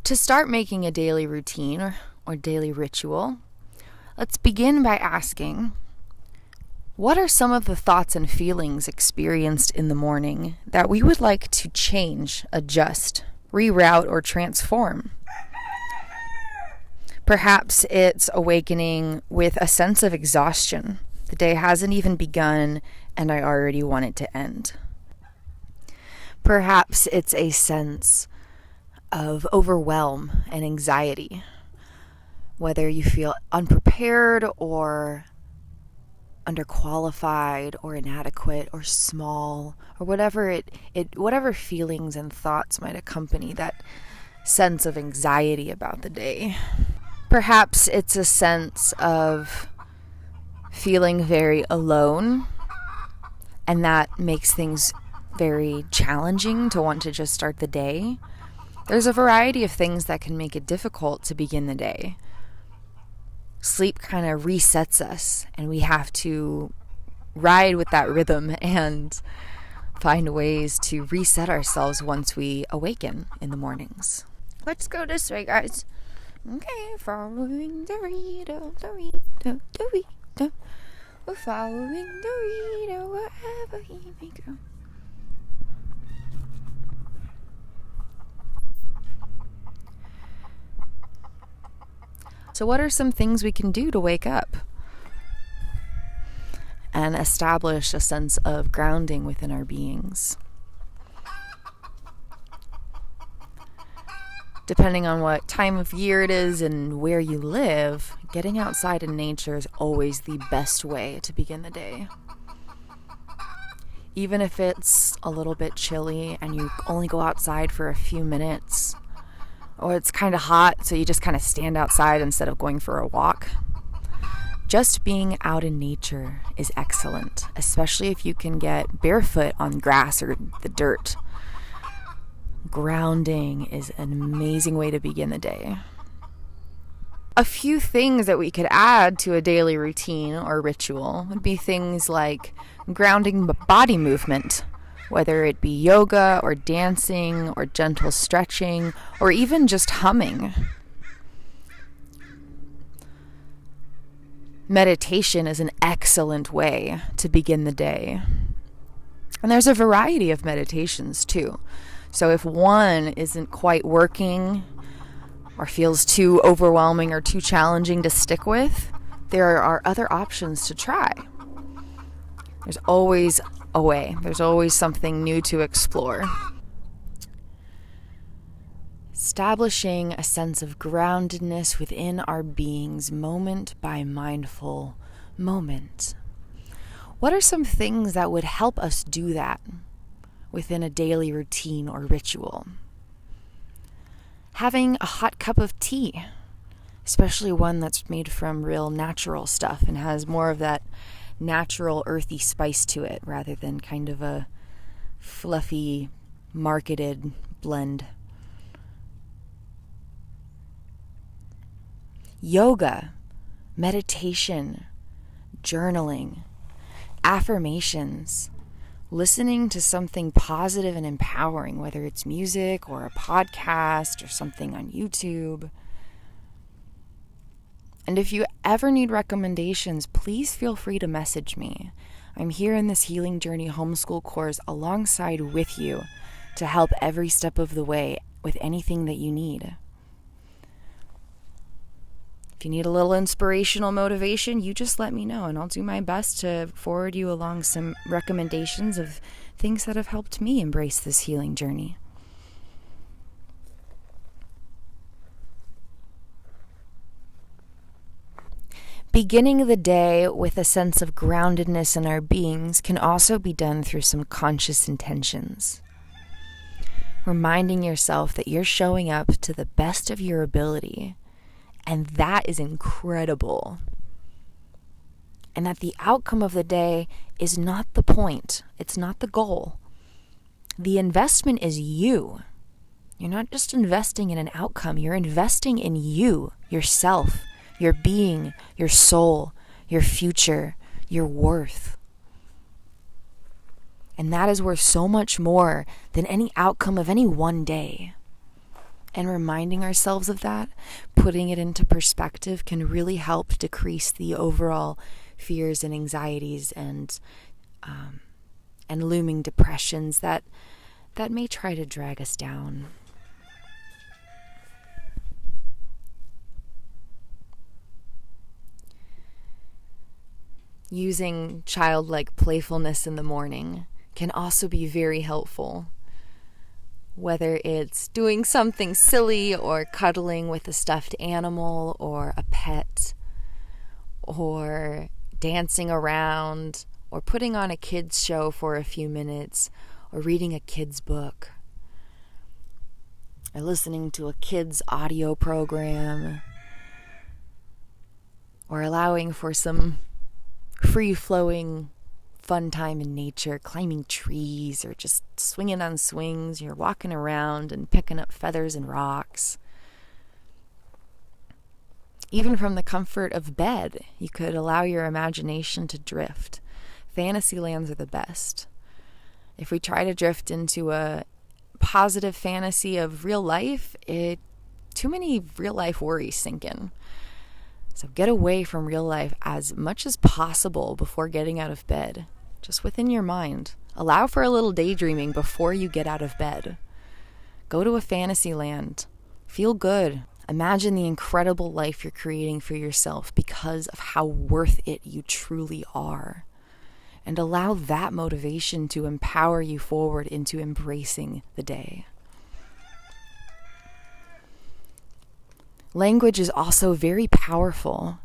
To start making a daily routine or daily ritual, let's begin by asking, what are some of the thoughts and feelings experienced in the morning that we would like to change, adjust, reroute, or transform? Perhaps it's awakening with a sense of exhaustion. The day hasn't even begun and I already want it to end. Perhaps it's a sense of overwhelm and anxiety, whether you feel unprepared or underqualified or inadequate or small or whatever feelings and thoughts might accompany that sense of anxiety about the day. Perhaps it's a sense of feeling very alone, and that makes things very challenging to want to just start the day. There's a variety of things that can make it difficult to begin the day. Sleep kind of resets us, and we have to ride with that rhythm and find ways to reset ourselves once we awaken in the mornings. Let's go this way, guys. Okay, following Dorito. We're following Dorito wherever he may go. So what are some things we can do to wake up and establish a sense of grounding within our beings? Depending on what time of year it is and where you live, getting outside in nature is always the best way to begin the day. Even if it's a little bit chilly and you only go outside for a few minutes, or it's kind of hot, so you just kind of stand outside instead of going for a walk. Just being out in nature is excellent, especially if you can get barefoot on grass or the dirt. Grounding is an amazing way to begin the day. A few things that we could add to a daily routine or ritual would be things like grounding body movement, whether it be yoga or dancing or gentle stretching or even just humming. Meditation is an excellent way to begin the day. And there's a variety of meditations too. So if one isn't quite working or feels too overwhelming or too challenging to stick with, there are other options to try. There's always a way. There's always something new to explore. Establishing a sense of groundedness within our beings moment by mindful moment. What are some things that would help us do that within a daily routine or ritual? Having a hot cup of tea, especially one that's made from real natural stuff and has more of that natural earthy spice to it rather than kind of a fluffy marketed blend. Yoga, meditation, journaling, affirmations, listening to something positive and empowering, whether it's music or a podcast or something on YouTube. And if you ever need recommendations, please feel free to message me. I'm here in this Healing Journey Homeschool course alongside with you to help every step of the way with anything that you need. If you need a little inspirational motivation, you just let me know and I'll do my best to forward you along some recommendations of things that have helped me embrace this healing journey. Beginning the day with a sense of groundedness in our beings can also be done through some conscious intentions. Reminding yourself that you're showing up to the best of your ability, and that is incredible. And that the outcome of the day is not the point. It's not the goal. The investment is you. You're not just investing in an outcome. You're investing in you, yourself, your being, your soul, your future, your worth. And that is worth so much more than any outcome of any one day. And reminding ourselves of that, putting it into perspective, can really help decrease the overall fears and anxieties and looming depressions that may try to drag us down. Using childlike playfulness in the morning can also be very helpful. Whether it's doing something silly or cuddling with a stuffed animal or a pet, or dancing around, or putting on a kid's show for a few minutes, or reading a kid's book, or listening to a kid's audio program, or allowing for some free-flowing fun time in nature, climbing trees or just swinging on swings. You're walking around and picking up feathers and rocks. Even from the comfort of bed, you could allow your imagination to drift. Fantasy lands are the best. If we try to drift into a positive fantasy of real life, too many real life worries sink in. So get away from real life as much as possible before getting out of bed. Just within your mind. Allow for a little daydreaming before you get out of bed. Go to a fantasy land. Feel good. Imagine the incredible life you're creating for yourself because of how worth it you truly are. And allow that motivation to empower you forward into embracing the day. Language is also very powerful,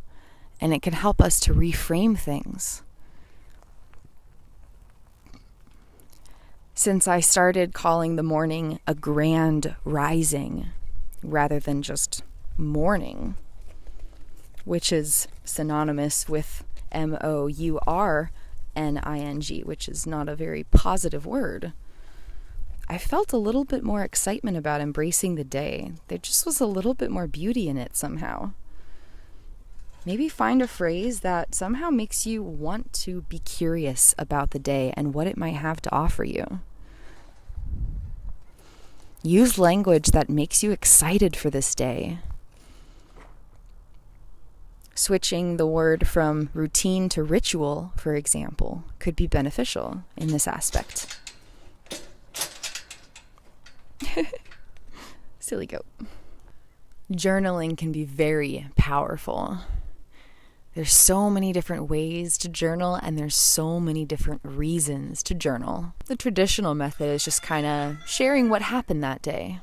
and it can help us to reframe things. Since I started calling the morning a grand rising rather than just morning, which is synonymous with mourning, which is not a very positive word, I felt a little bit more excitement about embracing the day. There just was a little bit more beauty in it somehow. Maybe find a phrase that somehow makes you want to be curious about the day and what it might have to offer you. Use language that makes you excited for this day. Switching the word from routine to ritual, for example, could be beneficial in this aspect. Silly goat. Journaling can be very powerful. There's so many different ways to journal, and there's so many different reasons to journal. The traditional method is just kind of sharing what happened that day.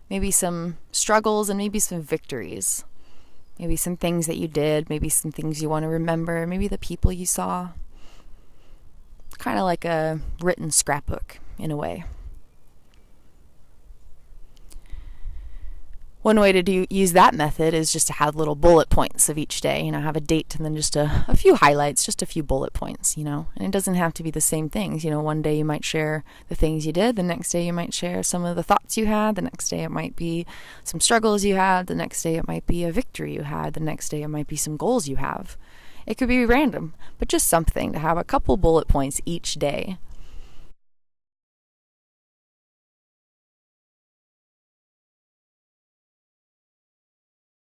Maybe some struggles and maybe some victories. Maybe some things that you did, maybe some things you want to remember, maybe the people you saw. Kind of like a written scrapbook in a way. One way to use that method is just to have little bullet points of each day, have a date and then just a few highlights, just a few bullet points, and it doesn't have to be the same things. One day you might share the things you did, the next day you might share some of the thoughts you had, the next day it might be some struggles you had, the next day it might be a victory you had, the next day it might be some goals you have. It could be random, but just something to have a couple bullet points each day